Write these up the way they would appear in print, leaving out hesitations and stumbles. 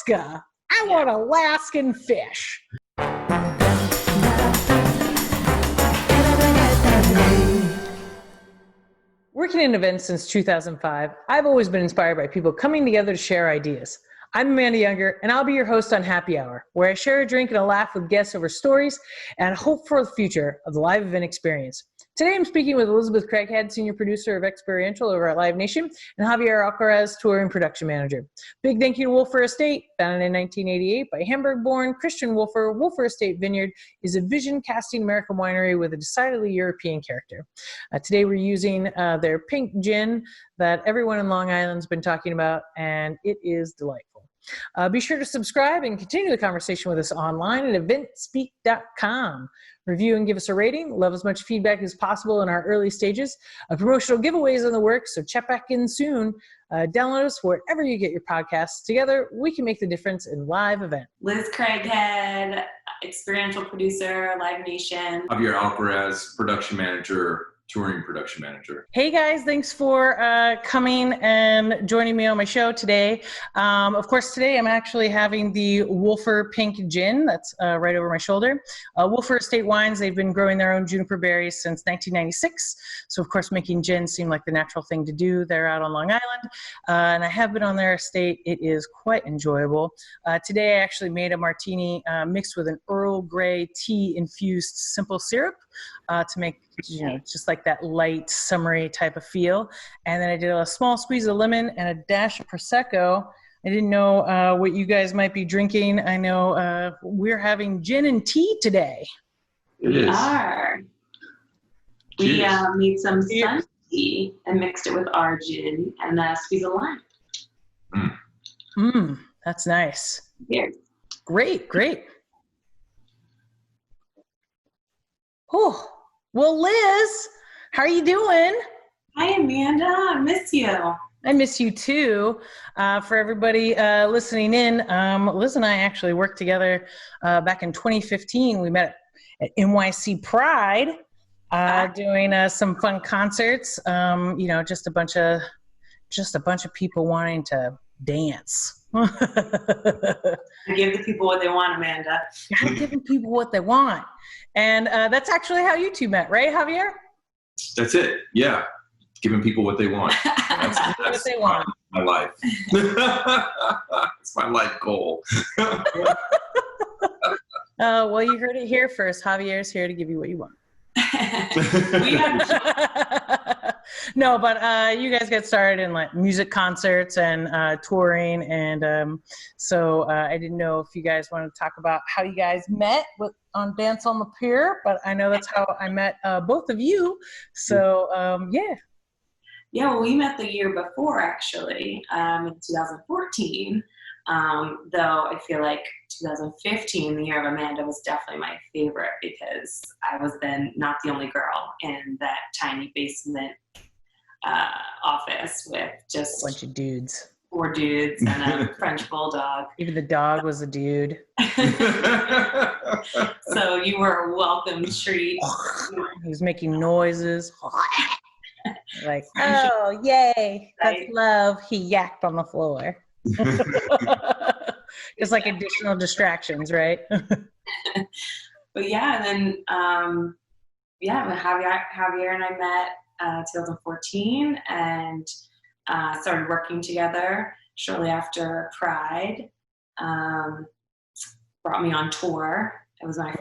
Alaska. I want Alaskan fish. Working in events since 2005, I've always been inspired by people coming together to share ideas. I'm Amanda Younger, and I'll be your host on Happy Hour, where I share a drink and a laugh with guests over stories and hope for the future of the live event experience. Today I'm speaking with Elizabeth Craighead, Senior Producer of Experiential over at Live Nation, and Javier Alcaraz, Touring Production Manager. Big thank you to Wolfer Estate, founded in 1988 by Hamburg-born Christian Wolfer. Wolfer Estate Vineyard is a vision-casting American winery with a decidedly European character. Today we're using their pink gin that everyone in Long Island's been talking about, and it is delightful. Be sure to subscribe and continue the conversation with us online at eventspeak.com. Review and give us a rating. Love as much feedback as possible in our early stages. Promotional giveaways in the works, so check back in soon. Download us wherever you get your podcasts. Together, we can make the difference in live event. Liz Craighead, Experiential Producer, Live Nation. Javier Alcaraz, Production Manager, Touring Production Manager. Hey guys, thanks for coming and joining me on my show today. Of course, today I'm actually having the Wolfer Pink Gin that's right over my shoulder. Wolfer Estate Wines, they've been growing their own juniper berries since 1996. So of course, making gin seemed like the natural thing to do. They're out on Long Island, and I have been on their estate. It is quite enjoyable. Today I actually made a martini mixed with an Earl Grey tea-infused simple syrup to make, just like that light, summery type of feel. And then I did a small squeeze of lemon and a dash of Prosecco. I didn't know what you guys might be drinking. I know we're having gin and tea today. We are. We made some sun tea and mixed it with our gin and a squeeze of lime. That's nice. Yeah. Great. Oh, well, Liz, how are you doing? Hi, Amanda. I miss you. I miss you too. For everybody listening in, Liz and I actually worked together back in 2015. We met at NYC Pride, doing some fun concerts. Just a bunch of people wanting to dance. Give the people what they want, Amanda. Gotta give the people what they want. And that's actually how you two met, right, Javier? That's it. Yeah. Giving people what they want. That's what they want. My life. It's my life goal. Well, you heard it here first. Javier's here to give you what you want. No, but you guys got started in like music concerts and touring, and so I didn't know if you guys want to talk about how you guys met on Dance on the Pier, but I know that's how I met both of you. So yeah. Yeah, well, we met the year before, actually, in 2014. Though I feel like 2015, the year of Amanda, was definitely my favorite because I was then not the only girl in that tiny basement office with just a bunch of dudes. 4 dudes and a French bulldog. Even the dog was a dude. So you were a welcome treat. He was making noises. Like, oh, yay, that's love. He yacked on the floor. Just like additional distractions, right? But yeah, and then Javier and I met 2014 and started working together shortly after Pride. Brought me on tour. It was my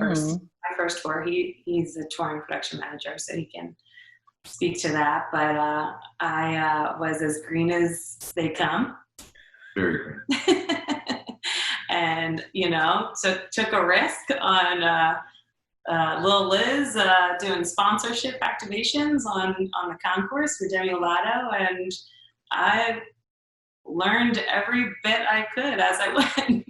first tour. He's a touring production manager, so he can speak to that. But I was as green as they come. Very green. And, took a risk on Lil Liz doing sponsorship activations on the concourse for Demi Lovato, and I learned every bit I could as I went.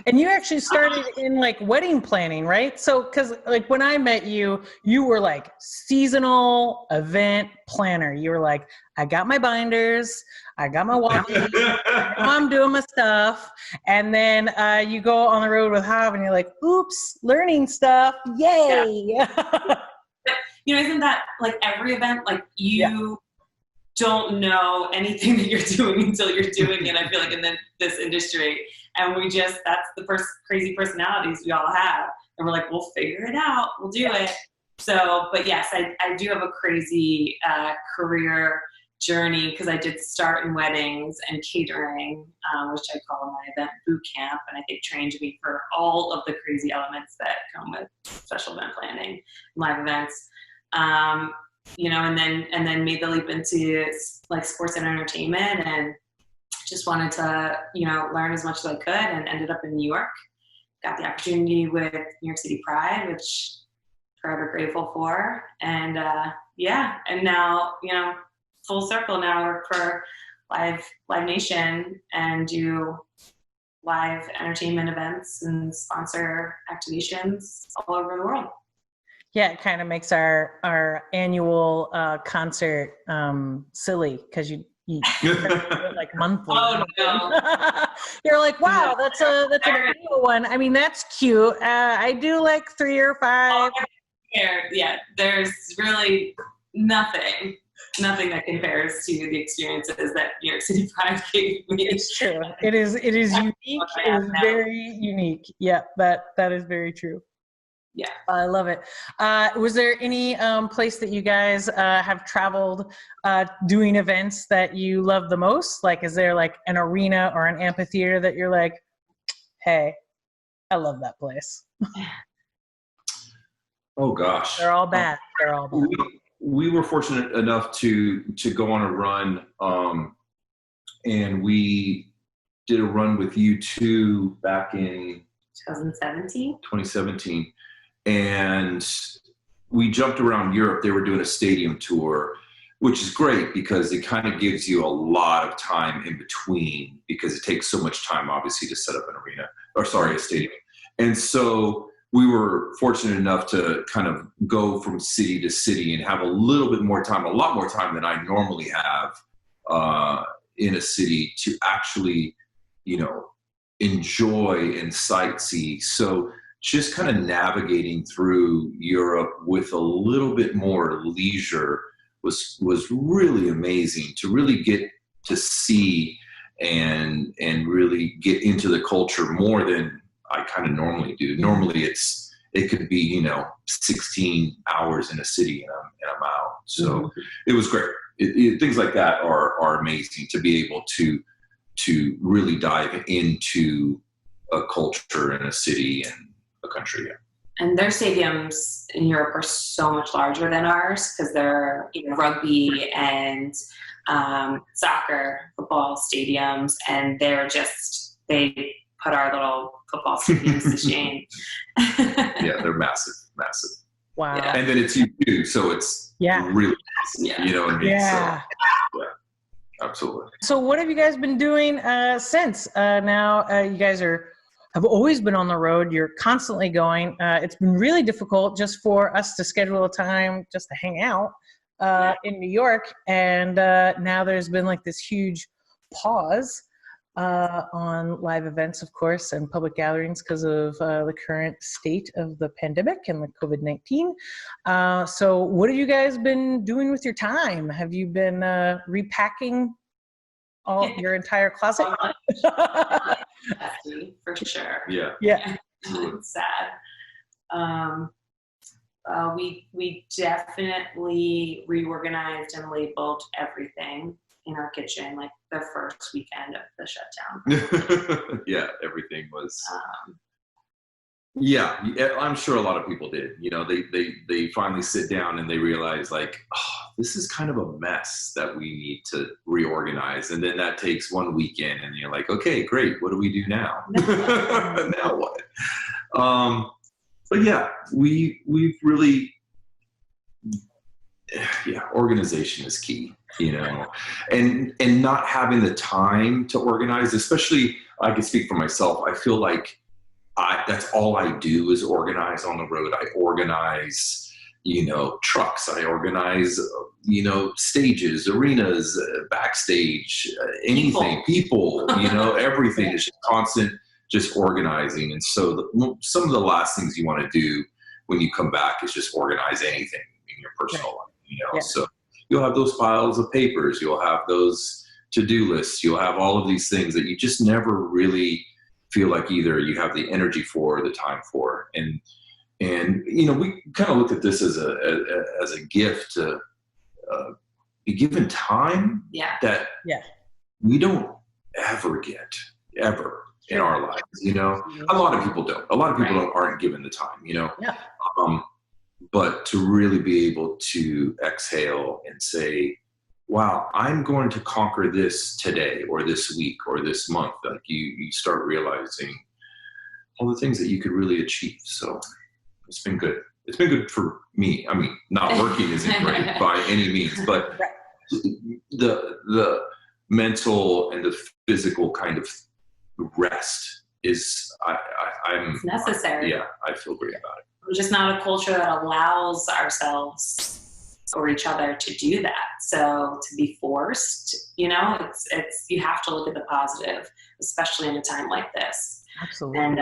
And you actually started in like wedding planning, right? So, because like when I met you, you were like seasonal event planner. You were like, I got my binders, I got my wallet, I'm doing my stuff. And then you go on the road with Jav and you're like, oops, learning stuff, yay. Yeah. Isn't that like every event, like you don't know anything that you're doing until you're doing it, I feel like, in this industry. And that's the first crazy personalities we all have. And we're like, we'll figure it out. We'll do it. So, but yes, I do have a crazy career journey, because I did start in weddings and catering, which I call my event boot camp. And I think trained me for all of the crazy elements that come with special event planning, live events. And then made the leap into like sports and entertainment, and just wanted to, learn as much as I could, and ended up in New York. Got the opportunity with New York City Pride, which forever grateful for. And and now, full circle, now I work for Live Nation and do live entertainment events and sponsor activations all over the world. Yeah, it kind of makes our annual concert silly, because you do it like monthly. Oh no! You're like, wow, that's an annual one. I mean, that's cute. I do like 3 or 5. Yeah, there's really nothing that compares to the experiences that New York City Pride gave me. It's true. It is unique. It is very unique. Yeah, that is very true. Yeah. I love it. Was there any place that you guys have traveled doing events that you love the most? Like, is there like an arena or an amphitheater that you're like, hey, I love that place? Oh gosh. They're all bad. They're all bad. We were fortunate enough to go on a run, and we did a run with U2 back in 2017. And we jumped around Europe. They were doing a stadium tour, which is great because it kind of gives you a lot of time in between, because it takes so much time, obviously, to set up a stadium. And so we were fortunate enough to kind of go from city to city and have a little bit more time, a lot more time than I normally have in a city, to actually, enjoy and sightsee. So just kind of navigating through Europe with a little bit more leisure was really amazing, to really get to see and really get into the culture more than I kind of normally do. Normally it could be, 16 hours in a city and I'm out. So it was great. Things like that are amazing, to be able to really dive into a culture in a city and a country. And their stadiums in Europe are so much larger than ours, because they're rugby and soccer, football stadiums, and they put our little football stadiums to shame. Yeah, they're massive. Wow. Yeah. And then it's U2, so it's really massive. Yeah. You know what I mean? Yeah. So, absolutely. So what have you guys been doing since? Now you guys have always been on the road. You're constantly going. It's been really difficult just for us to schedule a time just to hang out in New York. And now there's been like this huge pause on live events, of course, and public gatherings because of the current state of the pandemic and the COVID-19. So what have you guys been doing with your time? Have you been repacking your entire closet? For sure. Yeah. It's sad. We definitely reorganized and labeled everything in our kitchen, like the first weekend of the shutdown. Yeah, everything was. Yeah, I'm sure a lot of people did. They finally sit down and they realize, like, this is kind of a mess that we need to reorganize. And then that takes one weekend, and you're like, okay, great. What do we do now? Now what? But yeah, we've really, organization is key, and not having the time to organize, especially, I can speak for myself. I feel like that's all I do is organize on the road. I organize, trucks. I organize, stages, arenas, backstage, anything, people, everything is just constant, just organizing. And so some of the last things you want to do when you come back is just organize anything in your personal life, So you'll have those piles of papers, you'll have those to-do lists, you'll have all of these things that you just never really feel like either you have the energy for or the time for. And we kind of look at this as a gift to be given time that we don't ever get, ever in our lives. A lot of people don't. A lot of people aren't given the time, but to really be able to exhale and say, wow, I'm going to conquer this today or this week or this month. Like you start realizing all the things that you could really achieve. So it's been good. It's been good for me. I mean, not working isn't great by any means, but the mental and the physical kind of rest is it's necessary. Yeah, I feel great about it. We're just not a culture that allows ourselves or each other to do that. So to be forced, it's you have to look at the positive, especially in a time like this. Absolutely. And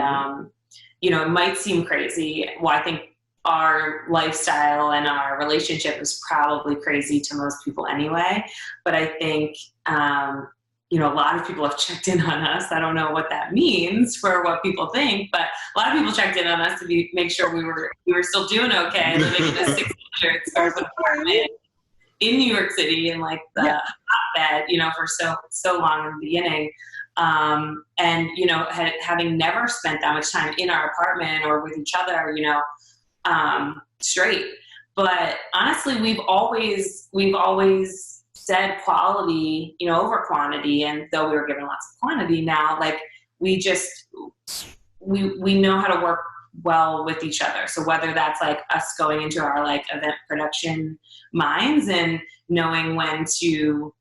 it might seem crazy. Well, I think our lifestyle and our relationship is probably crazy to most people anyway. But I think, a lot of people have checked in on us. I don't know what that means for what people think, but a lot of people checked in on us to make sure we were still doing okay, living in a 600 square foot apartment in New York City in like the hotbed, for so long in the beginning. Having never spent that much time in our apartment or with each other, straight. But honestly, we've always said quality, over quantity. And though we were given lots of quantity now, like we know how to work well with each other. So whether that's like us going into our like event production minds and knowing when to,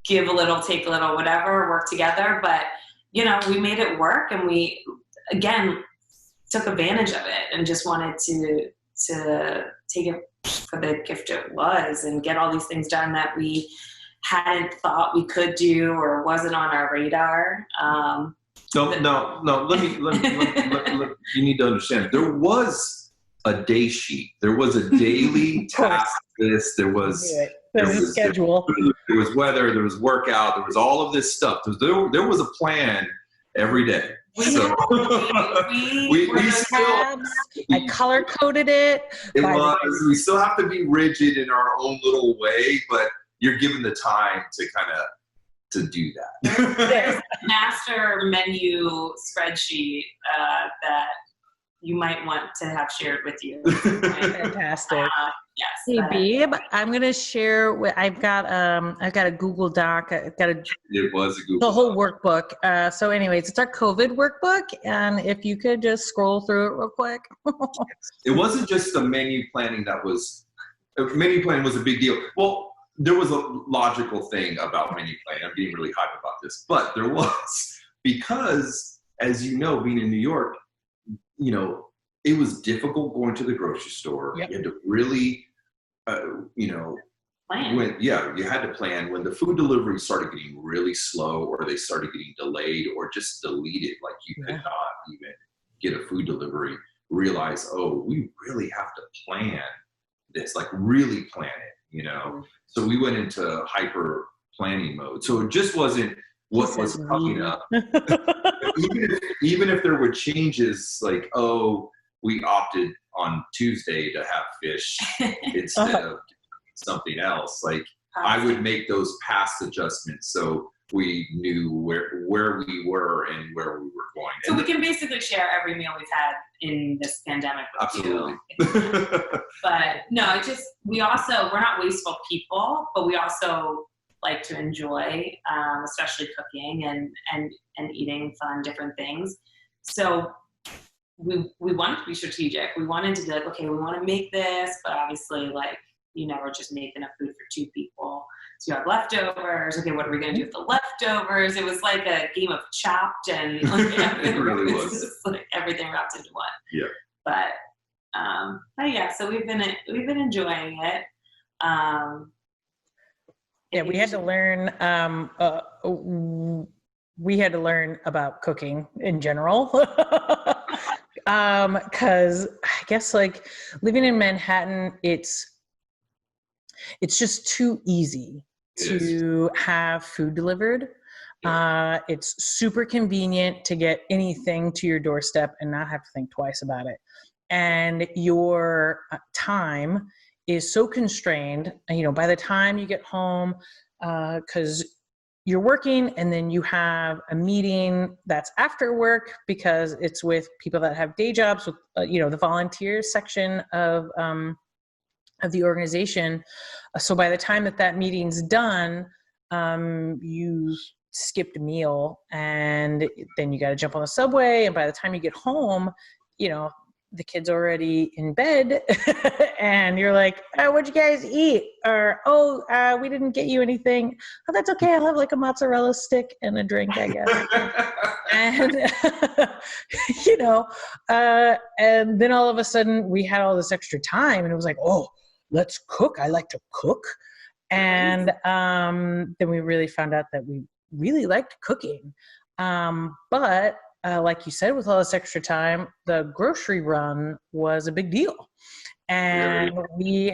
give a little, take a little, whatever, work together. But, we made it work, and we, again, took advantage of it and just wanted to take it for the gift it was and get all these things done that we hadn't thought we could do or wasn't on our radar. No. Let me. You need to understand. There was a day sheet. There was a daily task list. There was a schedule. There was weather. There was workout. There was all of this stuff. There was a plan every day. We still. I color coded it. We still have to be rigid in our own little way, but you're given the time to kind of to do that. There's a master menu spreadsheet that you might want to have shared with you. Fantastic. Yes. Hey, babe, I'm gonna share. I've got a Google Doc. It was a Google. The whole workbook. So, anyways, it's our COVID workbook, and if you could just scroll through it real quick. It wasn't just the menu planning menu planning was a big deal. Well, there was a logical thing about menu planning. I'm getting really hyped about this, but there was, because as you know, being in New York, it was difficult going to the grocery store. Yep. You had to really, plan. You had to plan. When the food delivery started getting really slow, or they started getting delayed or just deleted, like you could not even get a food delivery, realize, we really have to plan this, like really plan it, So we went into hyper planning mode. So it just wasn't what was coming up. even if there were changes, like, we opted on Tuesday to have fish instead of something else. Like, I would make those past adjustments so we knew where we were and where we were going. So we can basically share every meal we've had in this pandemic with absolutely. You. But no, we're not wasteful people, but we also like to enjoy, especially cooking and eating fun, different things. So we wanted to be strategic. We wanted to be like, okay, we want to make this, but obviously, like, we're just making enough food for 2 people. So you have leftovers. Okay, what are we going to do with the leftovers? It was like a game of Chopped, and it really was just like everything wrapped into one. Yeah. But yeah, so we've been enjoying it. We had to learn. We had to learn about cooking in general. Because I guess, like, living in Manhattan, it's it's just too easy to have food delivered. It's super convenient to get anything to your doorstep and not have to think twice about it. And your time is so constrained, by the time you get home, because you're working and then you have a meeting that's after work because it's with people that have day jobs with, the volunteers section of the organization. So by the time that meeting's done, you skipped a meal and then you got to jump on the subway. And by the time you get home, the kid's already in bed and you're like, oh, what'd you guys eat? Or, we didn't get you anything. Oh, that's okay. I'll have like a mozzarella stick and a drink, I guess. And, and then all of a sudden we had all this extra time and it was like, oh, let's cook. I like to cook. And then we really found out that we really liked cooking. But like you said, with all this extra time, the grocery run was a big deal. And we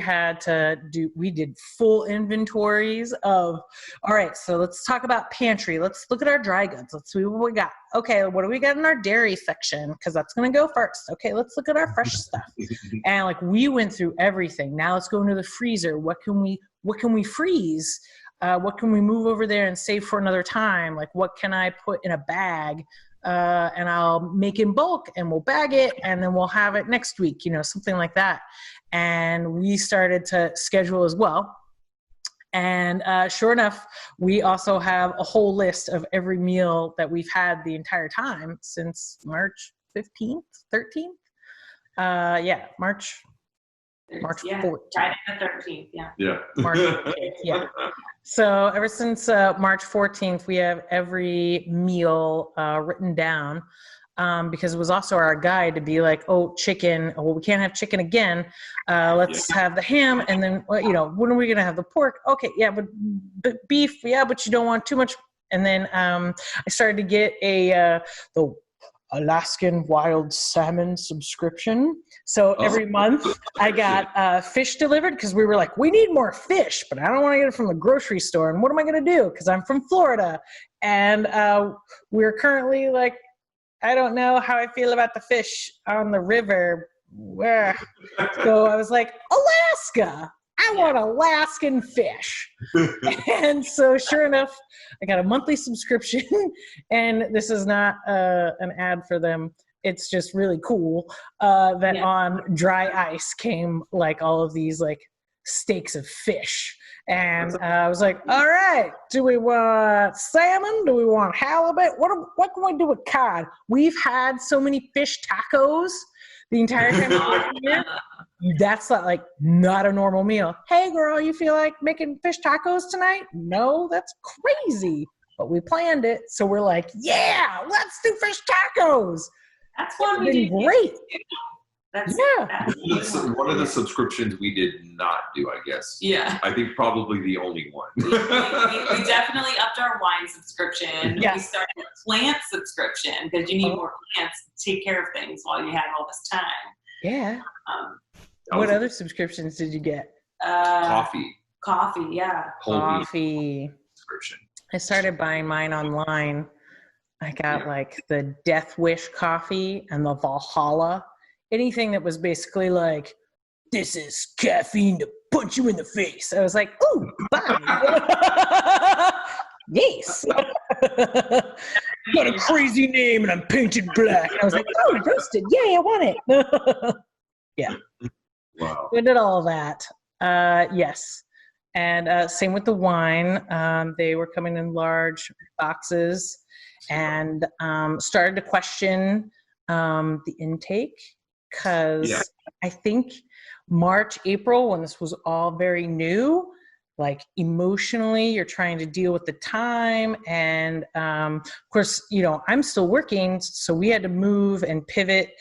did full inventories of, all right, so let's talk about pantry. Let's look at our dry goods. Let's see what we got. Okay, what do we got in our dairy section? Because that's going to go first. Okay, let's look at our fresh stuff. And we went through everything. Now let's go into the freezer. What can we freeze? What can we move over there and save for another time? What can I put in a bag? And I'll make in bulk and we'll bag it and then we'll have it next week, something like that. And we started to schedule as well. And sure enough, we also have a whole list of every meal that we've had the entire time since March 15th, 13th. March 14th. Friday the 13th, Yeah. March 14th, yeah. So ever since March 14th, we have every meal written down because it was also our guide to be like, oh, chicken. Well, we can't have chicken again. Let's have the ham. And then, when are we going to have the pork? Okay, yeah, but beef, yeah, but you don't want too much. And then I started to get the Alaskan wild salmon subscription. So every month I got fish delivered because we were like, we need more fish, but I don't want to get it from the grocery store. And what am I going to do? Because I'm from Florida. And we're currently I don't know how I feel about the fish on the river. So I was like, Alaska. I want Alaskan fish. And so sure enough, I got a monthly subscription and this is not an ad for them. It's just really cool that on dry ice came all of these steaks of fish. And I was like, all right, do we want salmon? Do we want halibut? What can we do with cod? We've had so many fish tacos the entire time we're here. That's not a normal meal. Hey girl, you feel like making fish tacos tonight? No, that's crazy. But we planned it. So we're like, yeah, let's do fish tacos. That's what we did. Great. That's one of the subscriptions we did not do, I guess. Yeah. I think probably the only one. we definitely upped our wine subscription. Yes. We started a plant subscription because you need more plants to take care of things while you have all this time. Yeah. What other subscriptions did you get? Coffee, yeah. Coffee. Subscription. I started buying mine online. I got the Death Wish coffee and the Valhalla. Anything that was basically this is caffeine to punch you in the face. I was like, ooh, bye. Yes. Got a crazy name and I'm painted black. And I was like, oh, roasted. Yay, I want it. Yeah. Wow. We did all of that. Yes. And same with the wine. They were coming in large boxes and started to question the intake because I think March, April, when this was all very new, emotionally, you're trying to deal with the time. And of course, I'm still working. So we had to move and pivot,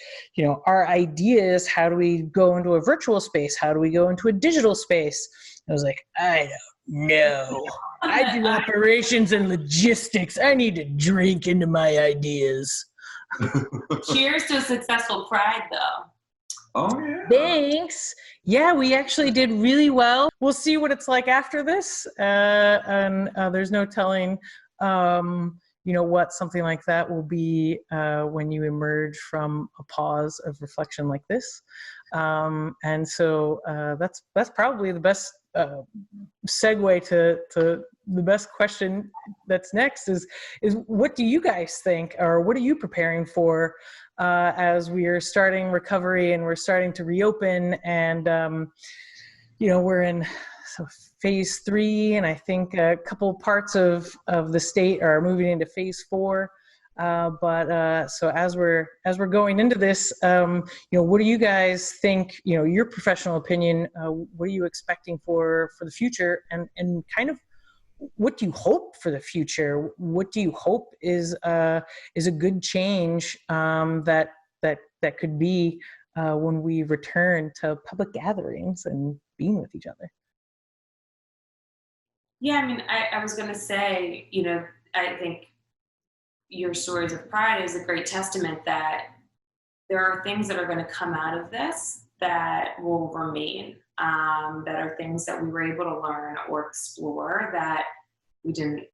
our ideas. How do we go into a virtual space? How do we go into a digital space? I was like, I don't know. I do operations and logistics. I need to drink into my ideas. Cheers to a successful Pride, though. Oh, yeah. Thanks. Yeah, we actually did really well. We'll see what it's like after this. And there's no telling, what something like that will be when you emerge from a pause of reflection like this. And so that's probably the best segue to the best question that's next is what do you guys think, or what are you preparing for as we are starting recovery and we're starting to reopen, and we're in phase 3, and I think a couple parts of the state are moving into phase 4. So as we're going into this, what do you guys think? Your professional opinion. What are you expecting for the future, and kind of what do you hope for the future? What do you hope is a good change that could be when we return to public gatherings and being with each other? Yeah, I mean, I was going to say, I think your stories of pride is a great testament that there are things that are going to come out of this that will remain, that are things that we were able to learn or explore that we didn't,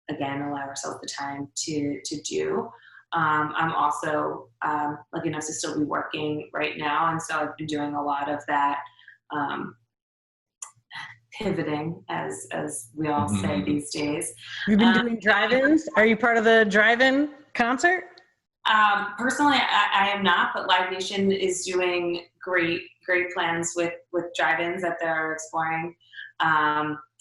again, allow ourselves the time to do. I'm also lucky enough to still be working right now, and so I've been doing a lot of that pivoting, as we all say these days. You've been doing drive-ins? Are you part of the drive-in concert? Personally, I am not, but Live Nation is doing great plans with drive-ins that they're exploring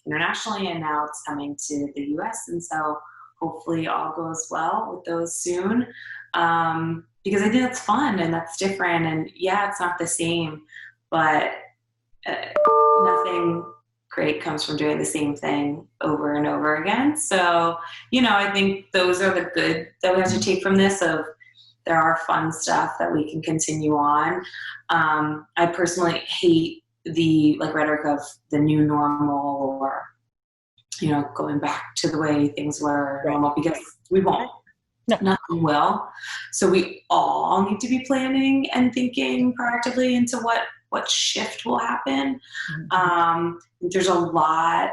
internationally, and now it's coming to the U.S. And so hopefully all goes well with those soon, because I think that's fun and that's different. And yeah, it's not the same, but nothing great comes from doing the same thing over and over again. So, I think those are the good that we have to take from this. Of there are fun stuff that we can continue on. I personally hate the rhetoric of the new normal, or going back to the way things were normal, because we won't. No. Nothing will. So we all need to be planning and thinking proactively into what shift will happen. There's a lot,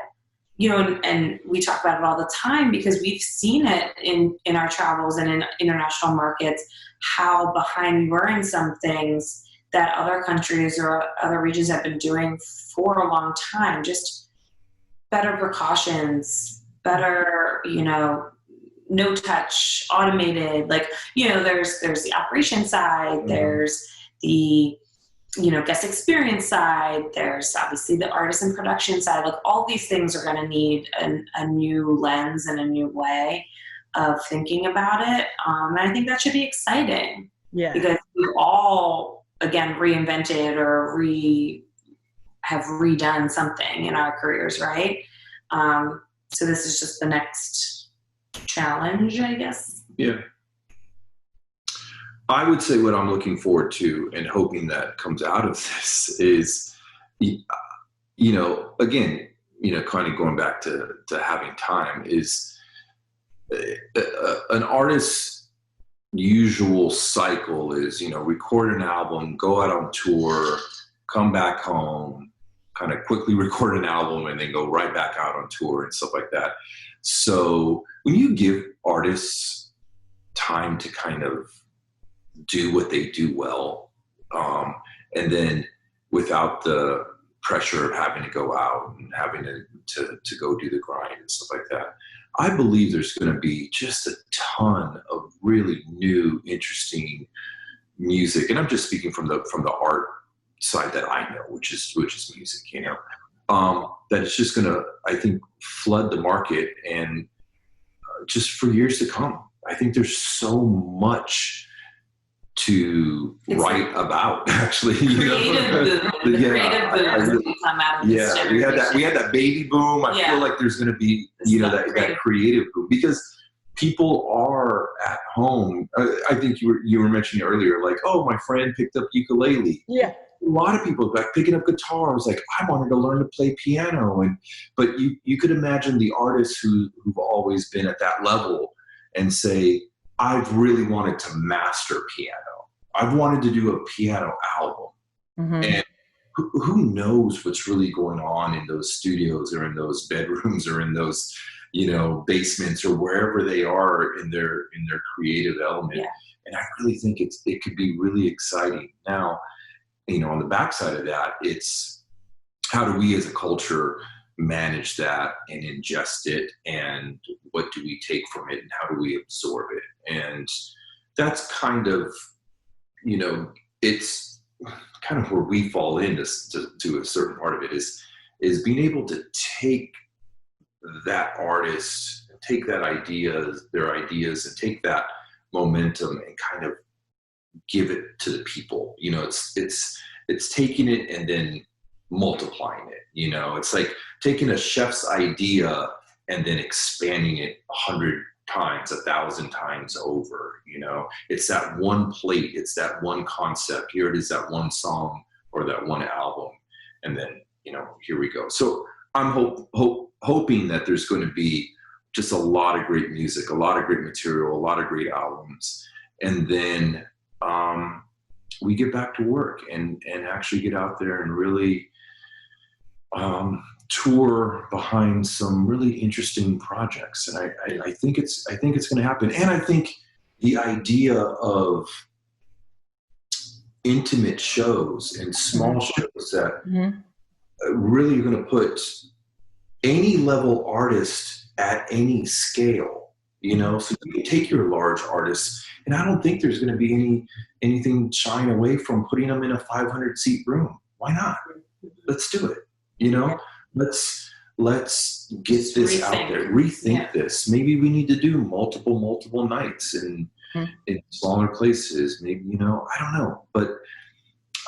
and we talk about it all the time because we've seen it in our travels and in international markets, how behind we were in some things that other countries or other regions have been doing for a long time. Just better precautions, better, no touch, automated, there's the operation side, there's the, guest experience side, there's obviously the artist and production side. All these things are going to need a new lens and a new way of thinking about it. And I think that should be exciting. Yeah. Because we've all, again, reinvented or have redone something in our careers, right? So this is just the next challenge, I guess. Yeah. I would say what I'm looking forward to and hoping that comes out of this is, again, kind of going back to having time, is an artist's usual cycle is, record an album, go out on tour, come back home, kind of quickly record an album, and then go right back out on tour and stuff like that. So when you give artists time to kind of do what they do well, and then without the pressure of having to go out and having to go do the grind and stuff like that, I believe there's going to be just a ton of really new, interesting music. And I'm just speaking from the art side that I know, which is music, that it's just going to, I think, flood the market, and just for years to come. I think there's so much to write about, actually. Creative boom. The creative boom will come out of this generation. We had that baby boom. I feel like there's going to be, that creative boom, because people are at home. I think you were mentioning earlier, oh, my friend picked up ukulele. Yeah. A lot of people picking up guitars. I wanted to learn to play piano, but you could imagine the artists who've always been at that level and say, I've really wanted to master piano. I've wanted to do a piano album. And who knows what's really going on in those studios or in those bedrooms or in those, basements or wherever they are in their creative element. Yeah. And I really think it could be really exciting. Now, on the backside of that, it's how do we as a culture manage that and ingest it, and what do we take from it, and how do we absorb it? And that's kind of, it's kind of where we fall into to a certain part of it is being able to take that artist, take that their ideas, and take that momentum and kind of give it to the people. It's taking it and then multiplying it. It's like taking a chef's idea and then expanding it 100 times, 1,000 times over. It's that one plate, it's that one concept. Here it is, that one song or that one album, and then here we go. So I'm hoping that there's going to be just a lot of great music, a lot of great material, a lot of great albums, and then we get back to work and actually get out there and really tour behind some really interesting projects. And I think it's going to happen. And I think the idea of intimate shows and small shows that really are going to put any level artist at any scale, so you can take your large artists, and I don't think there's going to be anything shying away from putting them in a 500 seat room. Why not? Let's do it. Let's get this out there, rethink this. Maybe we need to do multiple nights in smaller places. Maybe, I don't know, but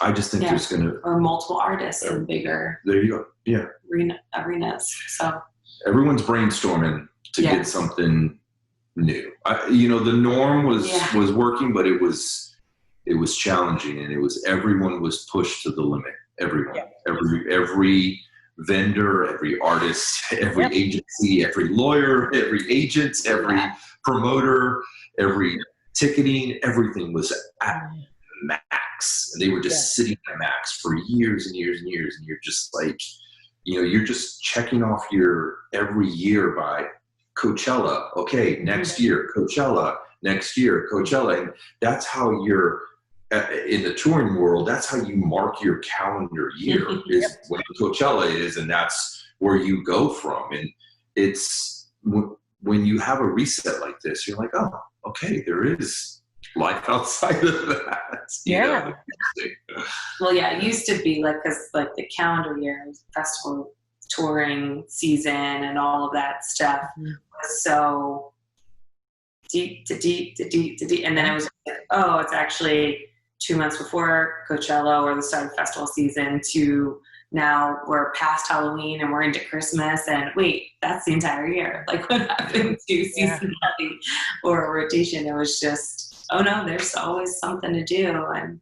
I just think there's going to, or multiple artists in bigger, there you go. Yeah. arenas. So everyone's brainstorming to get something new. The norm was working, but it was challenging, and everyone was pushed to the limit. Everyone, every vendor, every artist, every agency, every lawyer, every agent, every promoter, every ticketing, everything was at max. And they were just sitting at max for years and years and years. And you're just like, you're just checking off your every year by Coachella. Okay, next year, Coachella. Next year, Coachella. And that's how you're, in the touring world, that's how you mark your calendar year, is when Coachella is, and that's where you go from. And it's when you have a reset like this, you're like, oh, okay, there is life outside of that. Well, it used to be because the calendar year, festival touring season and all of that stuff was so deep, and then it was like, oh, it's actually 2 months before Coachella or the start of festival season, to now we're past Halloween and we're into Christmas, and wait, that's the entire year. Like, what happened to seasonality or rotation? It was just, oh no, there's always something to do. And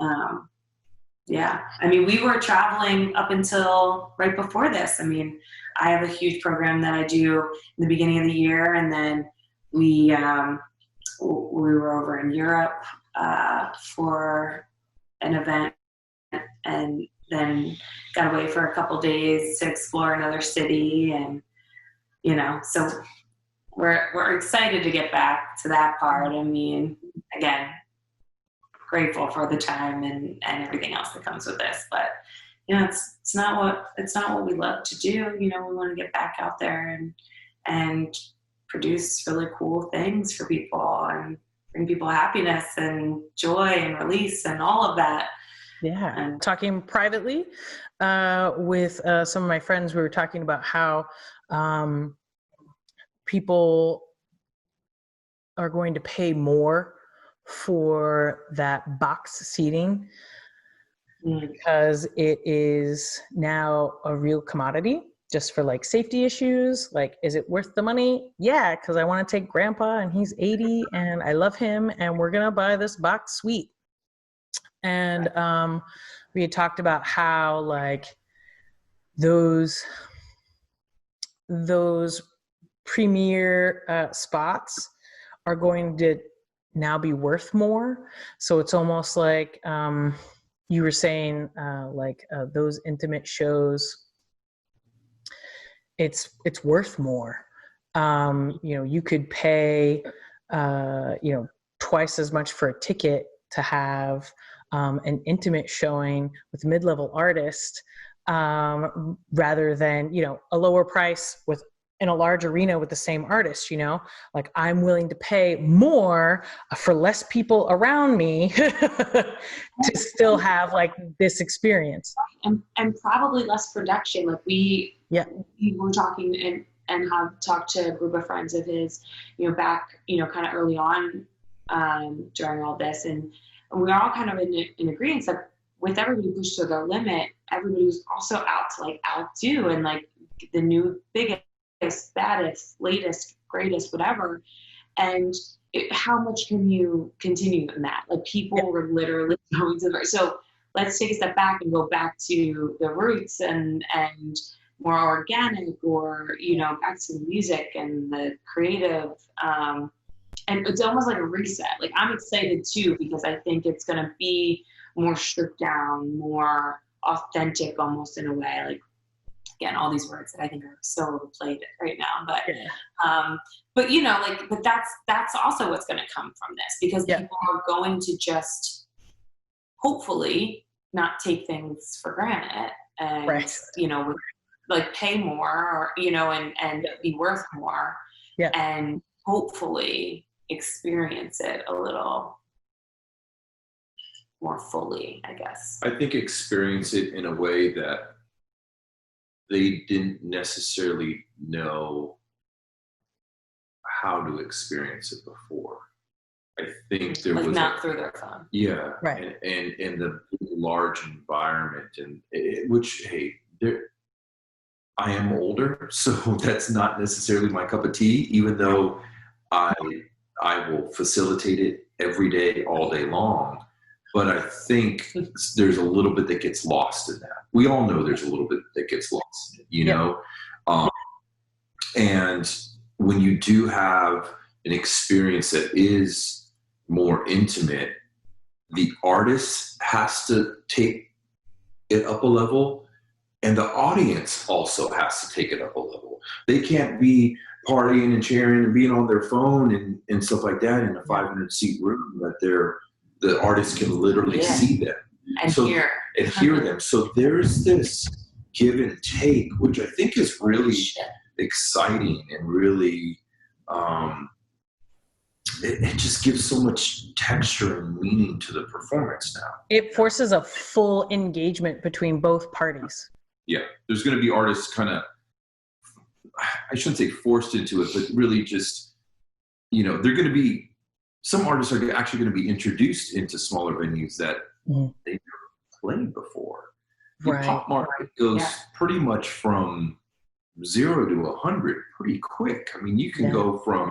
I mean, we were traveling up until right before this. I mean, I have a huge program that I do in the beginning of the year, and then we were over in Europe for an event, and then got away for a couple days to explore another city, and so we're excited to get back to that part. I mean, again, grateful for the time and everything else that comes with this, but it's not what we love to do. We want to get back out there and produce really cool things for people and bring people happiness and joy and release and all of that. Yeah. And talking privately with some of my friends, we were talking about how people are going to pay more for that box seating because it is now a real commodity, just for safety issues. Is it worth the money? Yeah, because I want to take grandpa and he's 80 and I love him and we're going to buy this box suite. And we had talked about how those premier spots are going to now be worth more. So it's almost like you were saying those intimate shows, it's worth more. You could pay twice as much for a ticket to have an intimate showing with a mid-level artist rather than a lower price in a large arena with the same artist. Like, I'm willing to pay more for less people around me to still have like this experience, and probably less production. Like we were talking and have talked to a group of friends of his, back, kind of early on during all this, and we're all kind of in agreement that with everybody pushed to their limit, everybody was also out to like outdo and like the new biggest, baddest, latest, greatest, whatever. And how much can you continue in that? Like, people were literally going to the, so let's take a step back and go back to the roots and more organic, or back to the music and the creative, and it's almost like a reset. Like, I'm excited too, because I think it's going to be more stripped down, more authentic, almost, in a way. Like, again, all these words that I think are so overplayed right now, but that's also what's going to come from this, because people are going to just hopefully not take things for granted, and like pay more, or and be worth more, and hopefully experience it a little more fully, I guess. I think experience it in a way that they didn't necessarily know how to experience it before. I think there like was not through their phone. Yeah, right. And the large environment, and which, hey, I am older, so that's not necessarily my cup of tea, even though I will facilitate it every day, all day long. But I think there's a little bit that gets lost in that. We all know there's a little bit that gets lost, and when you do have an experience that is more intimate, the artist has to take it up a level, and the audience also has to take it up a level. They can't be partying and cheering and being on their phone and stuff like that in a 500-seat room that the artist can literally see them and hear them. So there's this give and take, which I think is really exciting, and really it just gives so much texture and meaning to the performance now. It forces a full engagement between both parties. Yeah, there's going to be artists kind of, I shouldn't say forced into it, but really just, they're going to be, some artists are actually going to be introduced into smaller venues that they never played before. The pop market goes pretty much from 0 to 100 pretty quick. I mean, you can go from,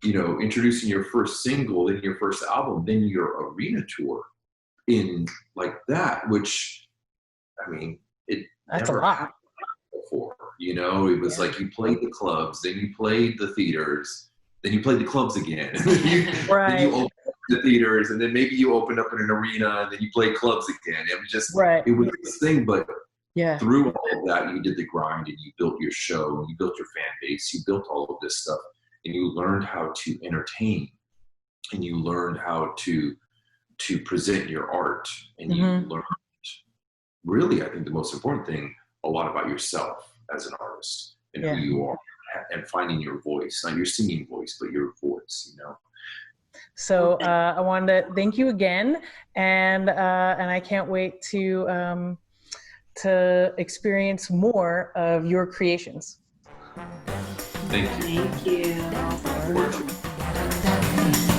introducing your first single, then your first album, then your arena tour in like that, which, I mean, that's never a lot happened before. It was like you played the clubs, then you played the theaters, then you played the clubs again, and then you opened up the theaters, and then maybe you opened up in an arena, and then you played clubs again. It was just it was this thing, but through all of that, you did the grind, and you built your show, and you built your fan base, you built all of this stuff, and you learned how to entertain, and you learned how to present your art, and you learned, really, I think the most important thing, a lot about yourself as an artist and who you are, and finding your voice, not your singing voice, but your voice, So I wanted to thank you again, and I can't wait to experience more of your creations. Thank you. Thank you.